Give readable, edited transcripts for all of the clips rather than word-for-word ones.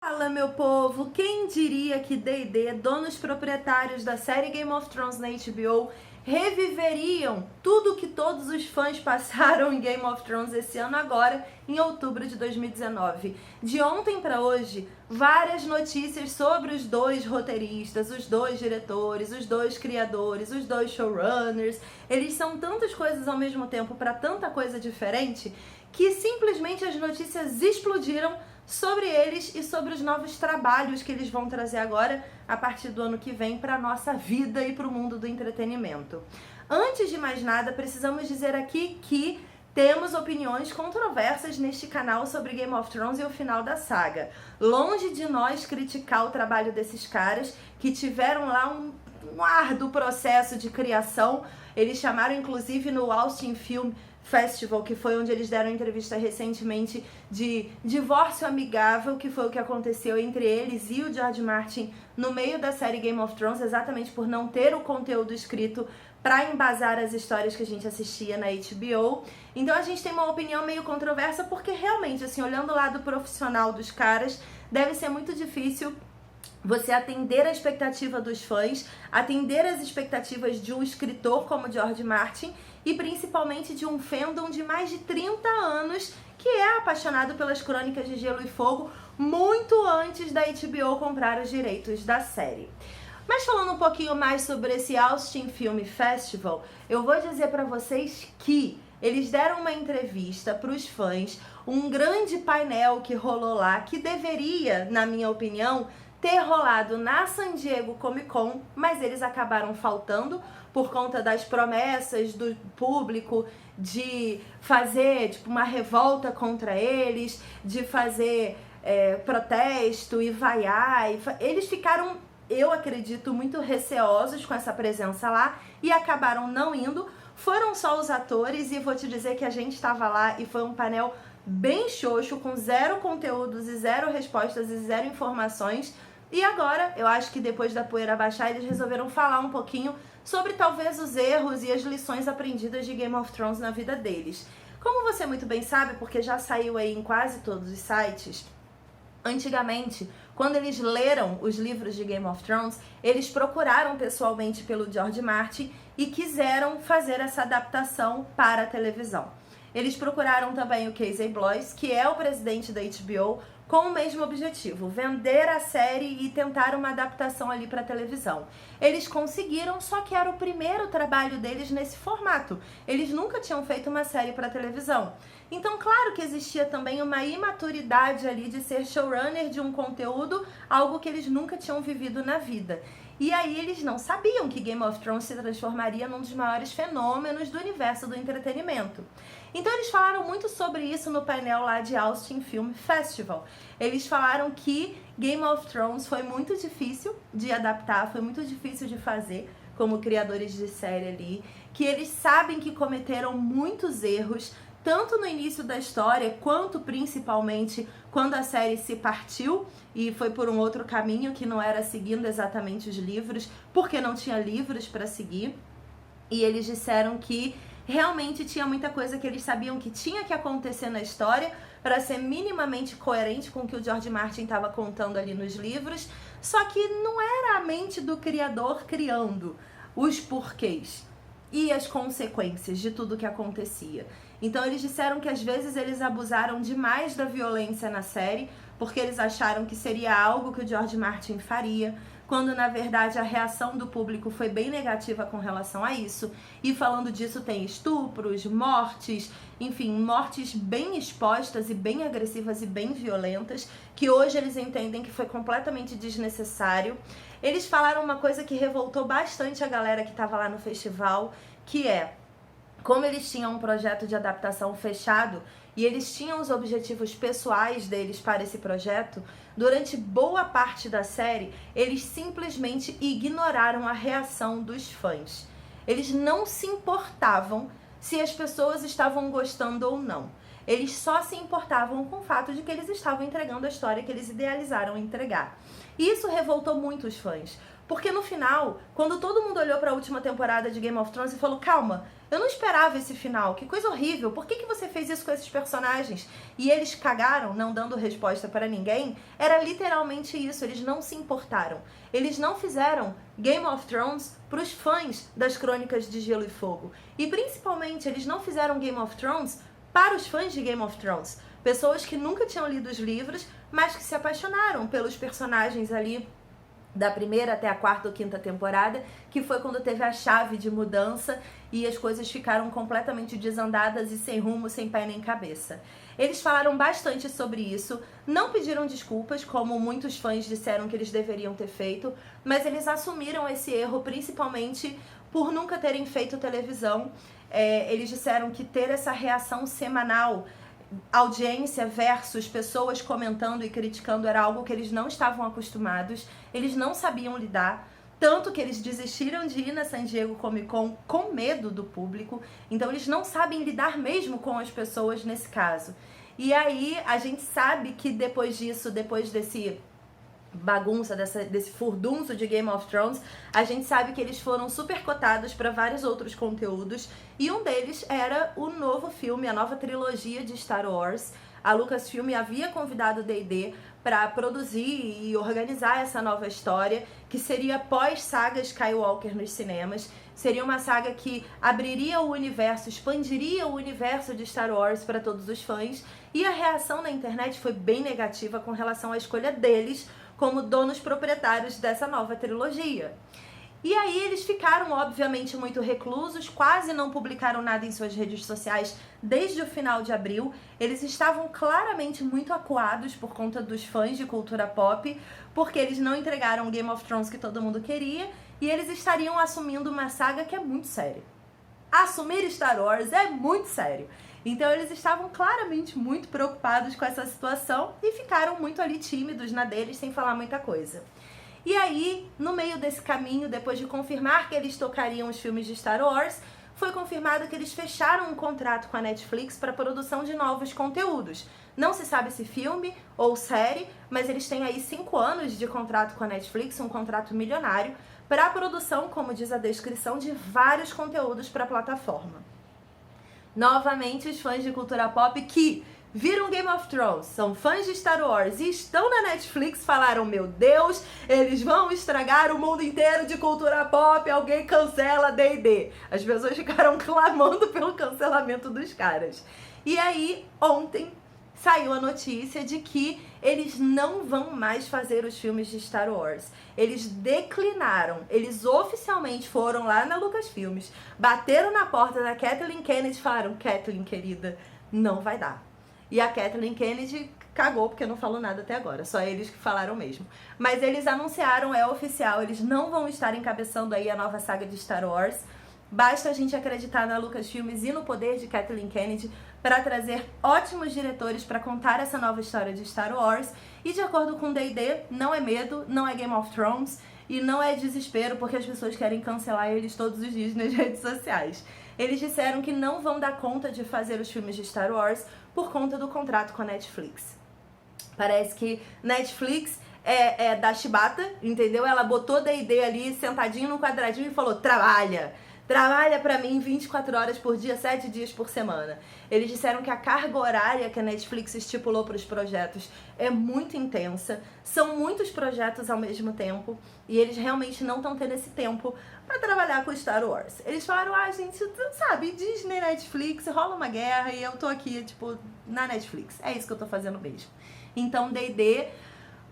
Fala, meu povo! Quem diria que D&D, donos proprietários da série Game of Thrones na HBO, reviveriam tudo que todos os fãs passaram em Game of Thrones esse ano agora, em outubro de 2019. De ontem para hoje, várias notícias sobre os dois roteiristas, os dois diretores, os dois criadores, os dois showrunners. Eles são tantas coisas ao mesmo tempo para tanta coisa diferente que simplesmente as notícias explodiram sobre eles e sobre os novos trabalhos que eles vão trazer agora a partir do ano que vem para a nossa vida e para o mundo do entretenimento. Antes de mais nada, precisamos dizer aqui que temos opiniões controversas neste canal sobre Game of Thrones e o final da saga. Longe de nós criticar o trabalho desses caras que tiveram lá um árduo processo de criação. Eles chamaram inclusive no Austin Film Festival, que foi onde eles deram entrevista recentemente, de divórcio amigável, que foi o que aconteceu entre eles e o George Martin no meio da série Game of Thrones, exatamente por não ter o conteúdo escrito para embasar as histórias que a gente assistia na HBO. Então a gente tem uma opinião meio controversa, porque realmente, assim, olhando o lado profissional dos caras, deve ser muito difícil você atender a expectativa dos fãs, atender as expectativas de um escritor como George Martin e principalmente de um fandom de mais de 30 anos que é apaixonado pelas Crônicas de Gelo e Fogo muito antes da HBO comprar os direitos da série. Mas falando um pouquinho mais sobre esse Austin Film Festival, eu vou dizer para vocês que eles deram uma entrevista para os fãs, um grande painel que rolou lá, que deveria, na minha opinião, ter rolado na San Diego Comic Con, mas eles acabaram faltando por conta das promessas do público de fazer tipo uma revolta contra eles, de fazer protesto e vaiar. Eles ficaram, eu acredito, muito receosos com essa presença lá e acabaram não indo. Foram só os atores e vou te dizer que a gente estava lá e foi um painel bem xoxo, com zero conteúdos e zero respostas e zero informações. E agora, eu acho que depois da poeira baixar, eles resolveram falar um pouquinho sobre talvez os erros e as lições aprendidas de Game of Thrones na vida deles. Como você muito bem sabe, porque já saiu aí em quase todos os sites, antigamente, quando eles leram os livros de Game of Thrones, eles procuraram pessoalmente pelo George Martin e quiseram fazer essa adaptação para a televisão. Eles procuraram também o Casey Bloys, que é o presidente da HBO, com o mesmo objetivo, vender a série e tentar uma adaptação ali para televisão. Eles conseguiram, só que era o primeiro trabalho deles nesse formato. Eles nunca tinham feito uma série para televisão. Então, claro que existia também uma imaturidade ali de ser showrunner de um conteúdo, algo que eles nunca tinham vivido na vida. E aí eles não sabiam que Game of Thrones se transformaria num dos maiores fenômenos do universo do entretenimento. Então eles falaram muito sobre isso no painel lá de Austin Film Festival. Eles falaram que Game of Thrones foi muito difícil de adaptar, foi muito difícil de fazer como criadores de série ali, que eles sabem que cometeram muitos erros, tanto no início da história, quanto principalmente quando a série se partiu e foi por um outro caminho que não era seguindo exatamente os livros, porque não tinha livros para seguir. E eles disseram que realmente tinha muita coisa que eles sabiam que tinha que acontecer na história para ser minimamente coerente com o que o George Martin estava contando ali nos livros, só que não era a mente do criador criando os porquês e as consequências de tudo que acontecia. Então eles disseram que às vezes eles abusaram demais da violência na série, porque eles acharam que seria algo que o George Martin faria, quando na verdade a reação do público foi bem negativa com relação a isso. E falando disso, tem estupros, mortes, enfim, mortes bem expostas e bem agressivas e bem violentas, que hoje eles entendem que foi completamente desnecessário. Eles falaram uma coisa que revoltou bastante a galera que estava lá no festival, que é, como eles tinham um projeto de adaptação fechado e eles tinham os objetivos pessoais deles para esse projeto, durante boa parte da série, eles simplesmente ignoraram a reação dos fãs. Eles não se importavam se as pessoas estavam gostando ou não. Eles só se importavam com o fato de que eles estavam entregando a história que eles idealizaram entregar. E isso revoltou muito os fãs, Porque no final, quando todo mundo olhou para a última temporada de Game of Thrones e falou, calma, eu não esperava esse final, que coisa horrível, por que você fez isso com esses personagens? E eles cagaram, não dando resposta para ninguém, era literalmente isso, eles não se importaram. Eles não fizeram Game of Thrones para os fãs das Crônicas de Gelo e Fogo. E principalmente, eles não fizeram Game of Thrones para os fãs de Game of Thrones. Pessoas que nunca tinham lido os livros, mas que se apaixonaram pelos personagens ali da primeira até a quarta ou quinta temporada, que foi quando teve a chave de mudança e as coisas ficaram completamente desandadas e sem rumo, sem pé nem cabeça. Eles falaram bastante sobre isso, não pediram desculpas, como muitos fãs disseram que eles deveriam ter feito, mas eles assumiram esse erro principalmente por nunca terem feito televisão. Eles disseram que ter essa reação semanal, audiência versus pessoas comentando e criticando, era algo que eles não estavam acostumados, eles não sabiam lidar, tanto que eles desistiram de ir na San Diego Comic Con com medo do público, então eles não sabem lidar mesmo com as pessoas nesse caso. E aí a gente sabe que depois disso, depois desse bagunça, desse furdunço de Game of Thrones, a gente sabe que eles foram super cotados para vários outros conteúdos, e um deles era o novo filme, a nova trilogia de Star Wars. A Lucasfilm havia convidado o D&D para produzir e organizar essa nova história, que seria pós-saga Skywalker nos cinemas. Seria uma saga que abriria o universo, expandiria o universo de Star Wars para todos os fãs, e a reação na internet foi bem negativa com relação à escolha deles como donos proprietários dessa nova trilogia. E aí eles ficaram, obviamente, muito reclusos, quase não publicaram nada em suas redes sociais desde o final de abril. Eles estavam claramente muito acuados por conta dos fãs de cultura pop, porque eles não entregaram o Game of Thrones que todo mundo queria, e eles estariam assumindo uma saga que é muito séria. Assumir Star Wars é muito sério. Então eles estavam claramente muito preocupados com essa situação e ficaram muito ali tímidos na deles, sem falar muita coisa. E aí, no meio desse caminho, depois de confirmar que eles tocariam os filmes de Star Wars, foi confirmado que eles fecharam um contrato com a Netflix para a produção de novos conteúdos. Não se sabe se filme ou série, mas eles têm aí 5 anos de contrato com a Netflix, um contrato milionário, para a produção, como diz a descrição, de vários conteúdos para a plataforma. Novamente, os fãs de cultura pop que viram Game of Thrones, são fãs de Star Wars e estão na Netflix, falaram, meu Deus, eles vão estragar o mundo inteiro de cultura pop, alguém cancela D&D. As pessoas ficaram clamando pelo cancelamento dos caras. E aí, ontem, saiu a notícia de que eles não vão mais fazer os filmes de Star Wars. Eles declinaram, eles oficialmente foram lá na Lucasfilmes, bateram na porta da Kathleen Kennedy e falaram, Kathleen, querida, não vai dar. E a Kathleen Kennedy cagou porque não falou nada até agora, só eles que falaram mesmo. Mas eles anunciaram, é oficial, eles não vão estar encabeçando aí a nova saga de Star Wars. Basta a gente acreditar na Lucasfilmes e no poder de Kathleen Kennedy para trazer ótimos diretores para contar essa nova história de Star Wars. E de acordo com D&D, não é medo, não é Game of Thrones e não é desespero porque as pessoas querem cancelar eles todos os dias nas redes sociais. Eles disseram que não vão dar conta de fazer os filmes de Star Wars por conta do contrato com a Netflix. Parece que Netflix é da chibata, entendeu? Ela botou D&D ali sentadinho no quadradinho e falou, trabalha pra mim 24 horas por dia, 7 dias por semana. Eles disseram que a carga horária que a Netflix estipulou para os projetos é muito intensa, são muitos projetos ao mesmo tempo, e eles realmente não estão tendo esse tempo para trabalhar com Star Wars. Eles falaram, gente, sabe, Disney, Netflix, rola uma guerra e eu tô aqui, tipo, na Netflix. É isso que eu tô fazendo mesmo. Então, D&D,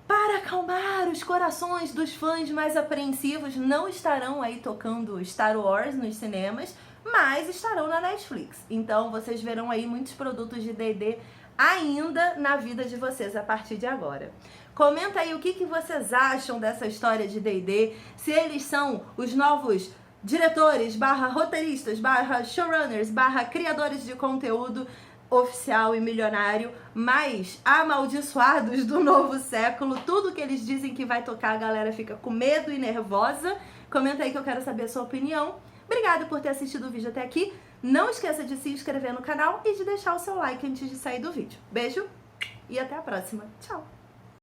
para acalmar os corações dos fãs mais apreensivos, não estarão aí tocando Star Wars nos cinemas, mas estarão na Netflix. Então vocês verão aí muitos produtos de D&D ainda na vida de vocês a partir de agora. Comenta aí o que vocês acham dessa história de D&D, se eles são os novos diretores, roteiristas, showrunners, criadores de conteúdo oficial e milionário, mais amaldiçoados do novo século. Tudo que eles dizem que vai tocar, a galera fica com medo e nervosa. Comenta aí que eu quero saber a sua opinião. Obrigada por ter assistido o vídeo até aqui. Não esqueça de se inscrever no canal e de deixar o seu like antes de sair do vídeo. Beijo e até a próxima. Tchau!